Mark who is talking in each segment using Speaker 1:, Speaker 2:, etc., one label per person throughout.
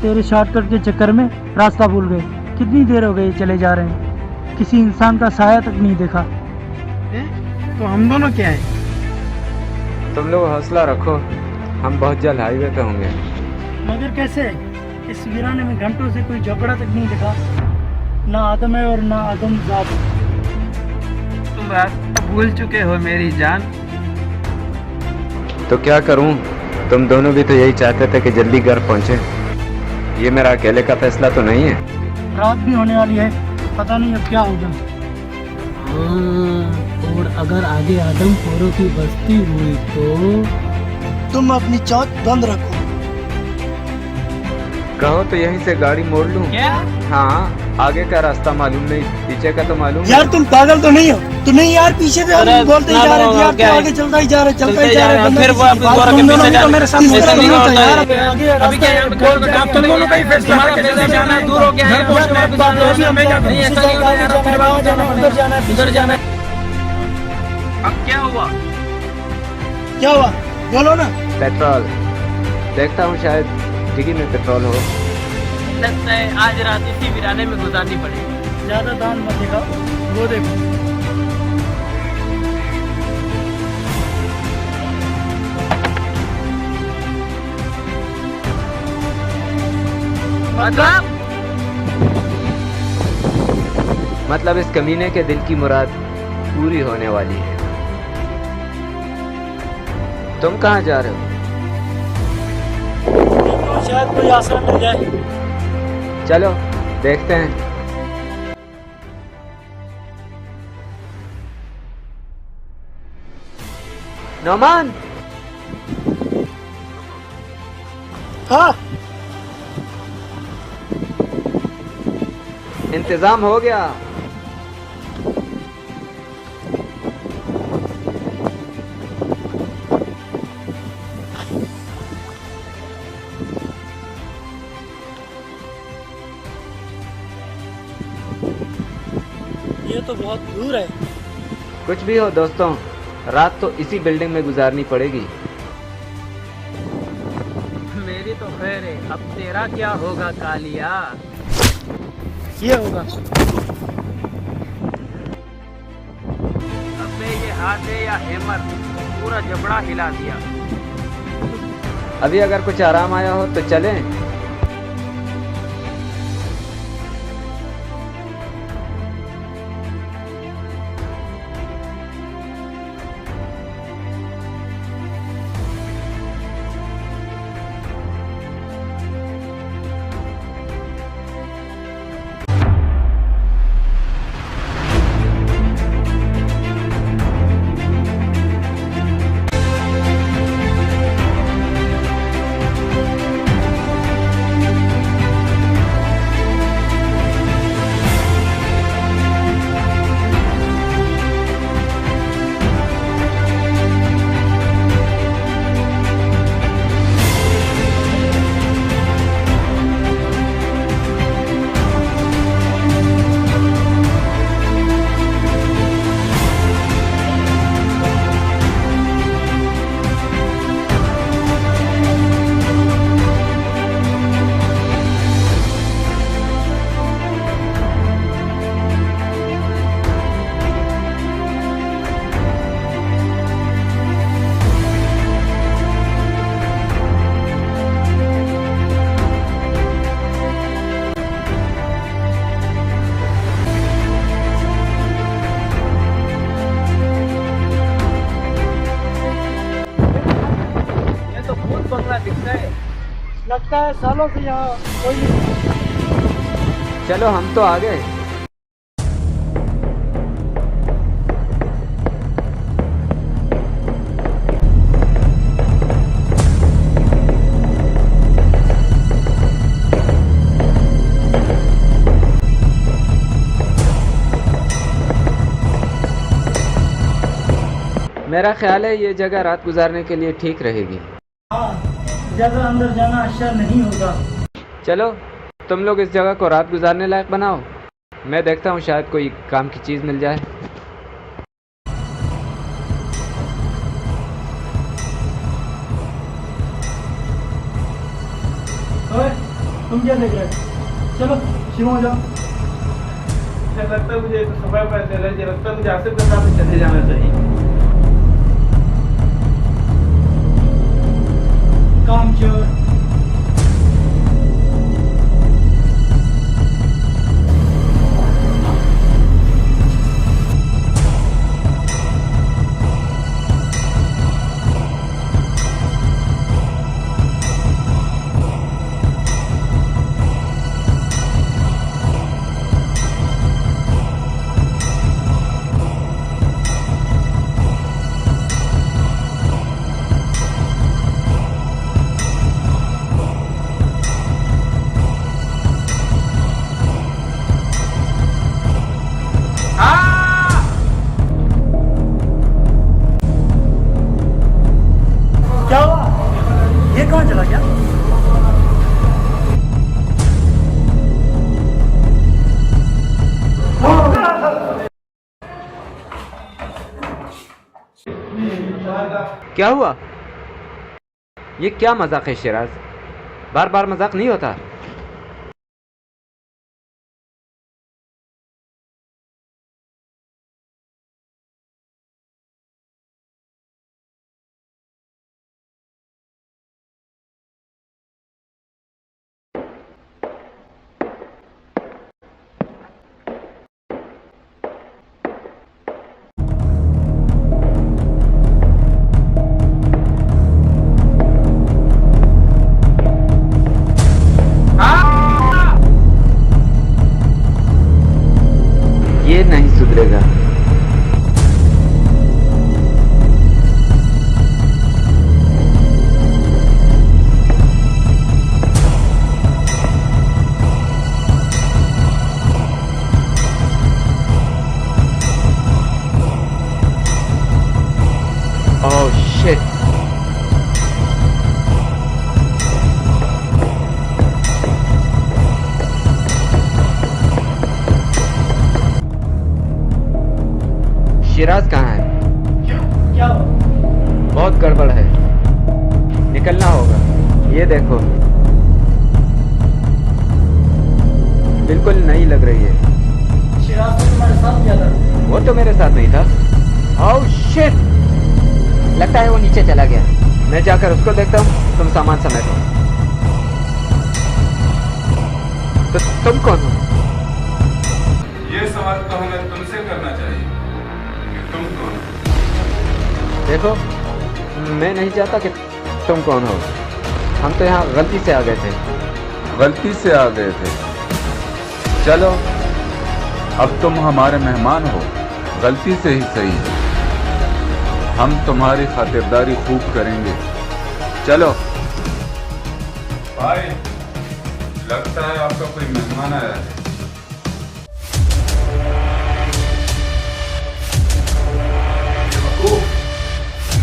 Speaker 1: तेरे शॉर्टकट के चक्कर में रास्ता भूल गए। कितनी देर हो गई चले जा रहे हैं, किसी इंसान का साया तक नहीं देखा।
Speaker 2: तो हम दोनों क्या है?
Speaker 3: तुम लोग हौसला रखो, हम बहुत जल्द हाईवे पे होंगे।
Speaker 1: मगर कैसे? इस वीराने में घंटों से कोई झगड़ा तक नहीं दिखा, ना आदम है और ना आदम जात।
Speaker 2: तुम रास्ता भूल चुके हो मेरी जान।
Speaker 3: तो क्या करूं? तुम दोनों भी तो यही चाहते थे कि जल्दी घर पहुंचे। ये मेरा अकेले का फैसला तो नहीं है।
Speaker 1: रात भी होने वाली है, पता नहीं अब क्या होगा।
Speaker 4: और अगर आगे आदमखोरों की बस्ती हुई तो
Speaker 1: तुम अपनी चौथ बंद रखो।
Speaker 3: कहो तो यहीं से गाड़ी मोड़ लूं?
Speaker 2: क्या?
Speaker 3: हाँ, आगे का रास्ता मालूम नहीं, पीछे का तो मालूम।
Speaker 1: यार तुम पागल तो नहीं हो? तुम नहीं यार, पीछे से हम बोलते ही जा रहे हैं यार, तो आगे चलता ही जा रहे, चलता ही जा रहे।
Speaker 2: फिर वो अपने द्वारा के पीछे जा मेरे सामने ऐसा नहीं होता यार। अभी क्या आप तुम दोनों का ही फैसला है, कैसे जाना है, दूर हो गया है, पहुंचना है, नहीं ऐसा नहीं होता यार। फिर वहां जाना, उधर जाना। अब क्या हुआ?
Speaker 1: क्या हुआ बोलो ना।
Speaker 3: पेट्रोल देखता हूँ, शायद डिग्गी में पेट्रोल हो।
Speaker 4: लगता है आज रात इसी वीराने में गुजारनी पड़ेगी।
Speaker 1: ज्यादा दान मत दिखाओ, वो देखो।
Speaker 3: मतलब इस कमीने के दिल की मुराद पूरी होने वाली है। तुम कहाँ जा रहे हो?
Speaker 1: शायद कोई आसरा मिल जाए।
Speaker 3: चलो देखते हैं। नौमान,
Speaker 1: हाँ
Speaker 3: इंतजाम हो गया।
Speaker 1: ये तो बहुत दूर है।
Speaker 3: कुछ भी हो दोस्तों, रात तो इसी बिल्डिंग में गुजारनी पड़ेगी।
Speaker 4: मेरी तो खैर है, अब तेरा क्या होगा कालिया?
Speaker 1: ये होगा।
Speaker 4: अबे ये हाथ है या हैमर, पूरा जबड़ा हिला दिया।
Speaker 3: अभी अगर कुछ आराम आया हो तो चलें।
Speaker 1: लगता है सालों से यहाँ कोई नहीं।
Speaker 3: चलो हम तो आ गए। मेरा ख्याल है ये जगह रात गुजारने के लिए ठीक रहेगी।
Speaker 1: हाँ, ज्यादा अंदर जाना अच्छा नहीं होगा।
Speaker 3: चलो तुम लोग इस जगह को रात गुजारने लायक बनाओ, मैं देखता हूँ शायद कोई काम की चीज़ मिल जाए।
Speaker 1: ओए, तुम क्या देख रहे हो? चलो शिव हो जाओ।
Speaker 2: लगता है मुझे तो समय पर चले, लगता है मुझे आसिफ के साथ चले जाना चाहिए।
Speaker 1: काम चोर। क्या हुआ? ये कहाँ चला गया?
Speaker 3: क्या हुआ? ये क्या मजाक है शिराज? बार बार मजाक नहीं होता। ये नहीं सुधरेगा। Oh shit. शिराज कहाँ है?
Speaker 1: क्यों? क्या हुआ?
Speaker 3: बहुत गड़बड़ है, निकलना होगा। ये देखो, बिल्कुल नहीं लग रही है।
Speaker 1: शिराज तो तुम्हारे साथ गया था।
Speaker 3: वो तो मेरे साथ नहीं था। ओह शिट, लगता है वो नीचे चला गया। मैं जाकर उसको देखता हूँ, तुम सामान समेटो। तो तुम कौन हो?
Speaker 5: ये सवाल तो हमें तुमसे करना चाहिए कि तुम कौन हो?
Speaker 3: देखो, मैं नहीं चाहता कि तुम कौन हो। हम तो यहाँ गलती से आ गए थे।
Speaker 5: गलती से आ गए थे? चलो, अब तुम हमारे मेहमान हो, गलती से ही सही। हम तुम्हारी खातिरदारी खूब करेंगे। चलो। भाई, लगता है आपका कोई मेहमान आया है।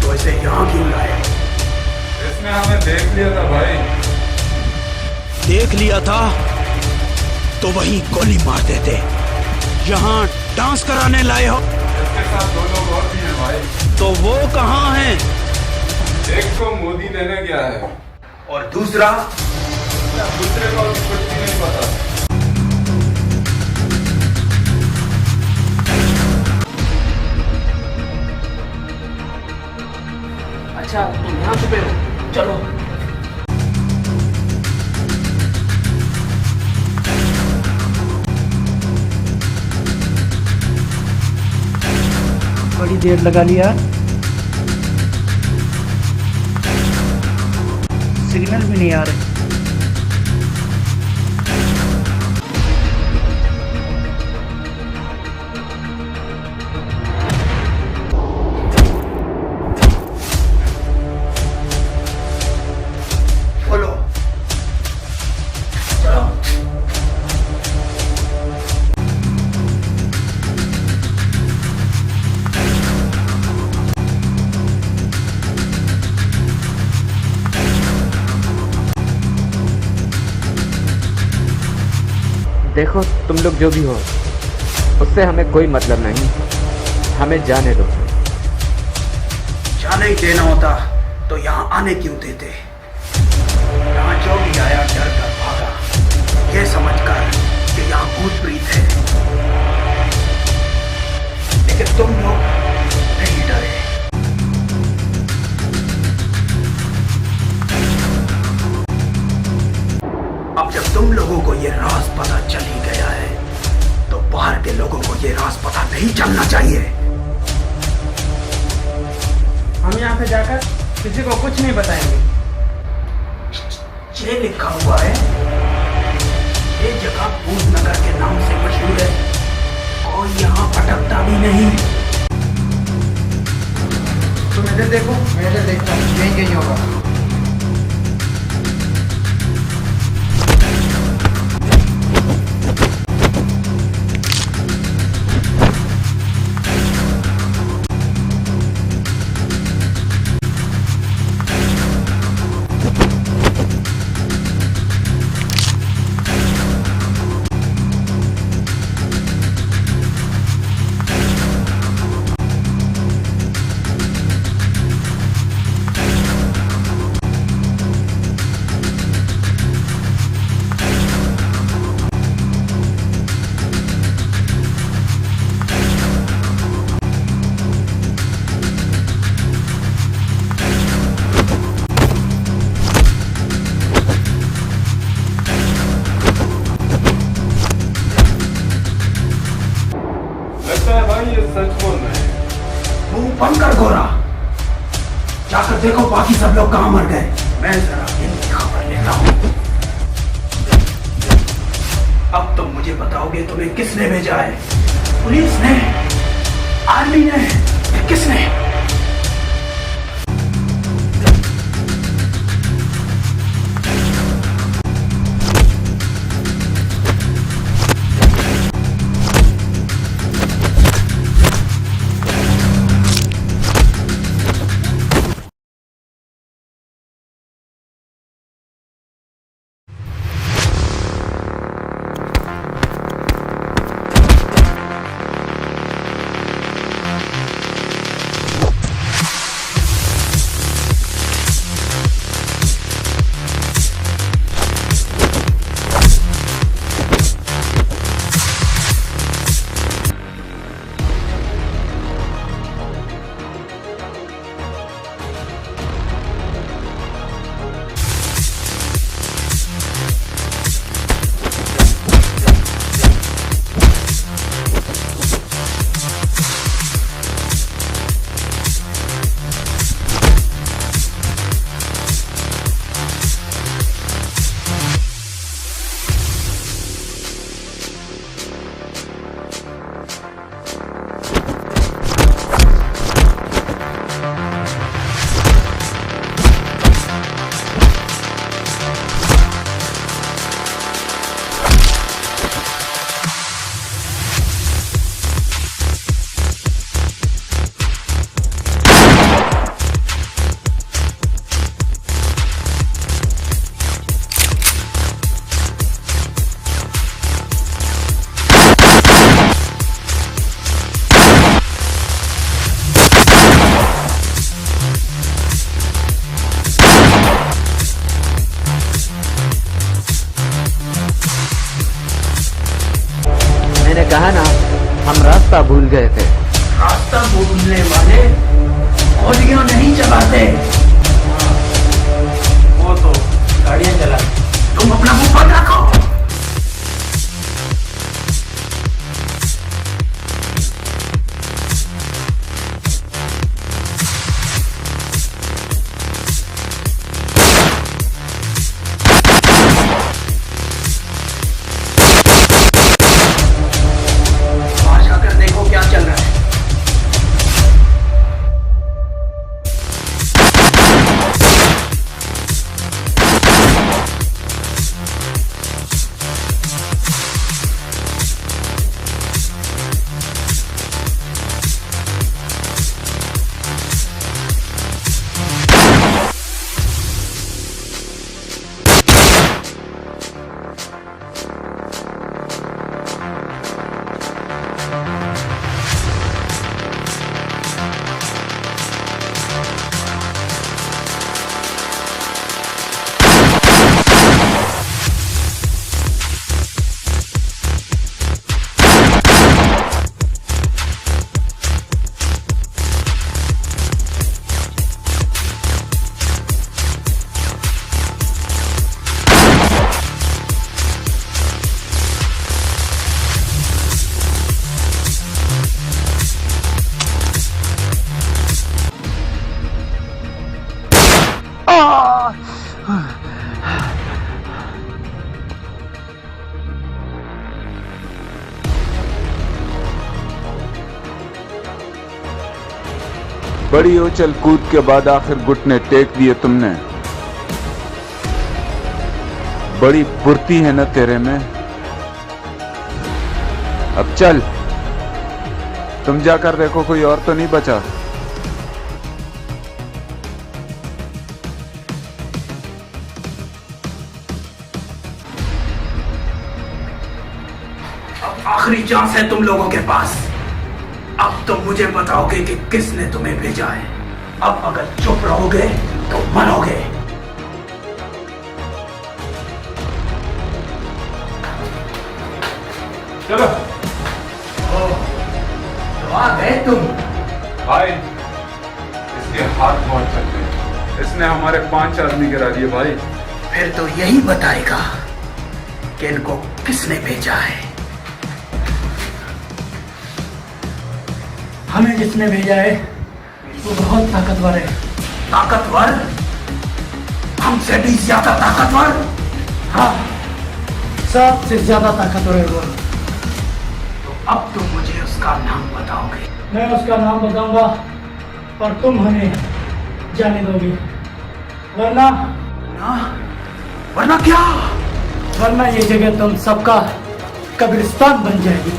Speaker 6: तो इसे यहाँ क्यों लाए?
Speaker 5: इसने हमें देख लिया था भाई।
Speaker 6: देख लिया था तो वहीं गोली मार देते। यहाँ डांस कराने लाए हो?
Speaker 5: इसके साथ 2 लोग और भी हैं भाई।
Speaker 6: तो वो कहाँ हैं?
Speaker 5: एक को मोदी लेने गया है
Speaker 6: और दूसरा?
Speaker 5: दूसरे को अभी कुछ भी नहीं पता।
Speaker 2: अच्छा, तुम यहाँ छुपे हो, चलो।
Speaker 1: बड़ी देर लगा लिया। सिग्नल भी नहीं आ रहे।
Speaker 3: देखो, तुम लोग जो भी हो, उससे हमें कोई मतलब नहीं। हमें जाने दो।
Speaker 6: जाने ही देना होता तो यहाँ आने क्यों देते? यहाँ जो भी आया डर कर भागा। ये समझकर कि यहाँ भूत प्रीत है, लेकिन तुम लोग नहीं डरे। अब जब तुम लोगों को ये राज पता चल ही गया है, तो बाहर के लोगों को ये राज पता नहीं चलना चाहिए।
Speaker 2: हम यहाँ पे जाकर किसी को कुछ नहीं बताएंगे।
Speaker 6: ये लिखा हुआ है, ये जगह भूतनगर के नाम से मशहूर है, और यहाँ भटकता भी नहीं।
Speaker 2: तुम इधर देखो, मैं इधर देखता हूँ, यहीं कहीं होगा।
Speaker 6: मुंह बंद कर गोरा, जाकर देखो बाकी सब लोग कहाँ मर गए। मैं जरा इनकी खबर लेता हूँ। अब तुम मुझे बताओगे तुम्हें किसने भेजा है? पुलिस ने, आर्मी ने, या किसने?
Speaker 3: मैंने कहा ना, हम रास्ता भूल गए थे।
Speaker 6: रास्ता भूलने वाले गोलियां नहीं चलाते,
Speaker 2: वो तो गाड़ियाँ चला।
Speaker 6: तुम अपना मुंह बंद रखो।
Speaker 5: बड़ी उछल कूद के बाद आखिर घुटने टेक दिए तुमने। बड़ी फुर्ती है ना तेरे में। अब चल, तुम जाकर देखो कोई और तो नहीं बचा।
Speaker 6: अब आखिरी चांस है तुम लोगों के पास। अब तुम मुझे बताओगे कि किसने तुम्हें भेजा है। अब अगर चुप रहोगे तो मरोगे।
Speaker 5: चलो।
Speaker 6: तो आ गए तुम।
Speaker 5: भाई, इसके हाथ बहुत चलते हैं। इसने हमारे 5 आदमी गिरा दिए भाई।
Speaker 6: फिर तो यही बताएगा कि इनको किसने भेजा है।
Speaker 1: हमें जिसने भेजा है वो बहुत ताकतवर है।
Speaker 6: ताकतवर? हमसे भी ज्यादा ताकतवर?
Speaker 1: हाँ, सबसे ज्यादा ताकतवर है वो।
Speaker 6: तो अब तुम मुझे उसका नाम बताओगे।
Speaker 1: मैं उसका नाम बताऊंगा और तुम हमें जाने दोगे, वरना
Speaker 6: वरना क्या?
Speaker 1: वरना ये जगह तुम सबका कब्रिस्तान बन जाएगी।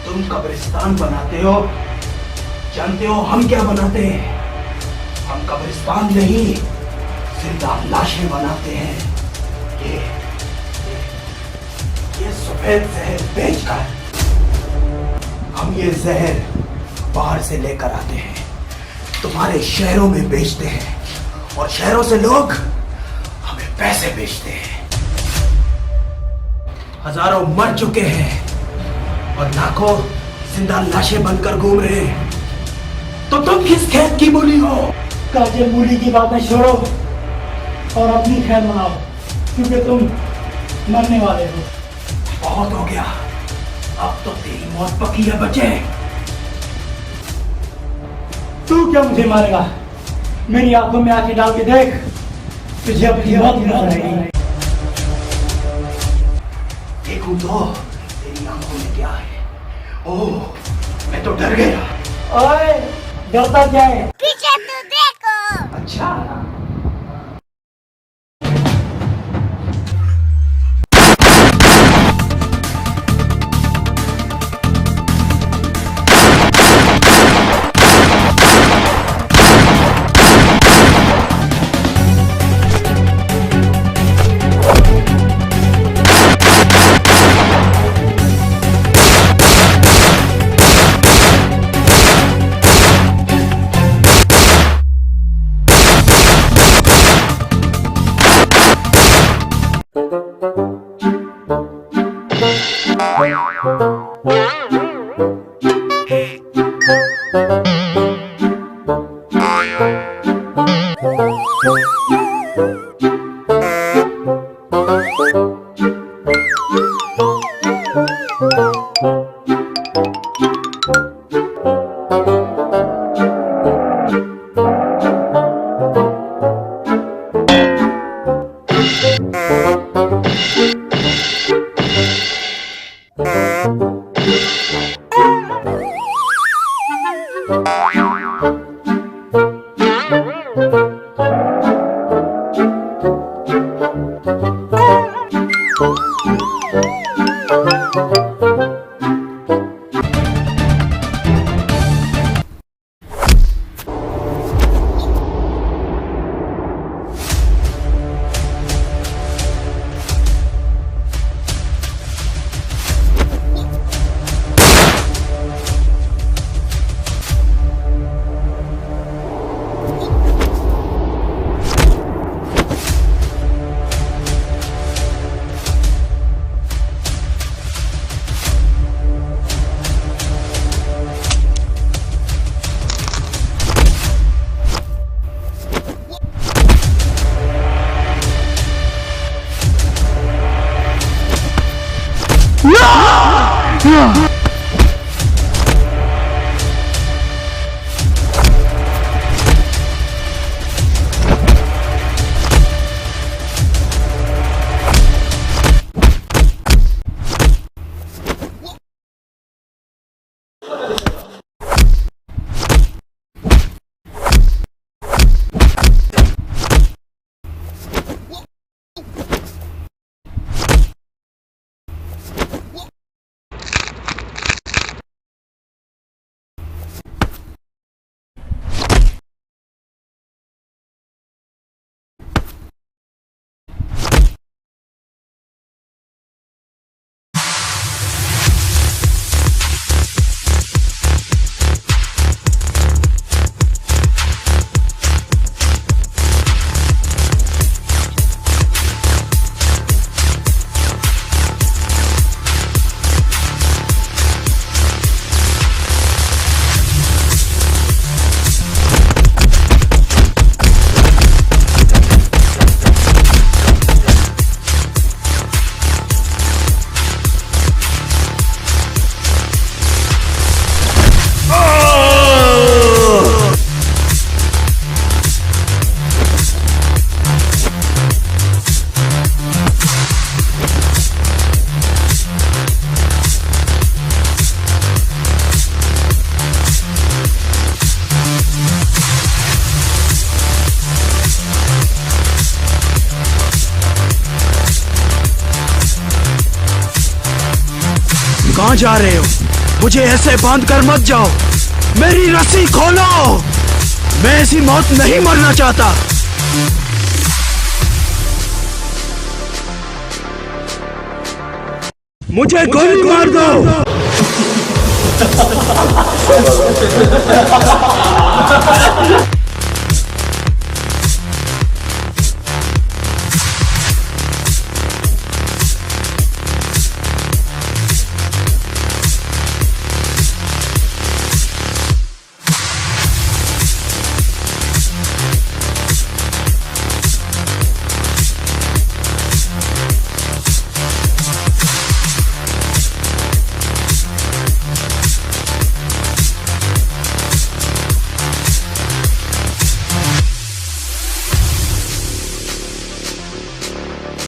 Speaker 6: तुम कब्रिस्तान बनाते हो, जानते हो हम क्या बनाते हैं? हम कब्रिस्तान नहीं, जिंदा लाशें बनाते हैं। ये सफेद जहर बेचकर हम ये जहर बाहर से लेकर आते हैं, तुम्हारे शहरों में बेचते हैं और शहरों से लोग हमें पैसे बेचते हैं। हजारों मर चुके हैं और लाखों जिंदा लाशें बनकर घूम रहे हैं। तो तुम किस खेत की मूली हो?
Speaker 1: काजल मूली की बातें छोड़ो और अपनी खैर मनाओ, क्योंकि तुम मरने वाले हो।
Speaker 6: बहुत हो गया, अब तो तेरी मौत पक्की है बच्चे।
Speaker 1: तू क्या मुझे मारेगा? मेरी आंखों में आंखें डाल के देख, तुझे अपनी मौत नजर आएगी।
Speaker 6: देखूं तो तेरी आंखों में क्या है? ओह, मैं तो डर गया।
Speaker 1: ओए, डरता क्या है?
Speaker 7: पीछे तो देखो।
Speaker 6: अच्छा, जा रहे हो? मुझे ऐसे बांध कर मत जाओ, मेरी रस्सी खोलो। मैं ऐसी मौत नहीं मरना चाहता। मुझे गोली मार दो।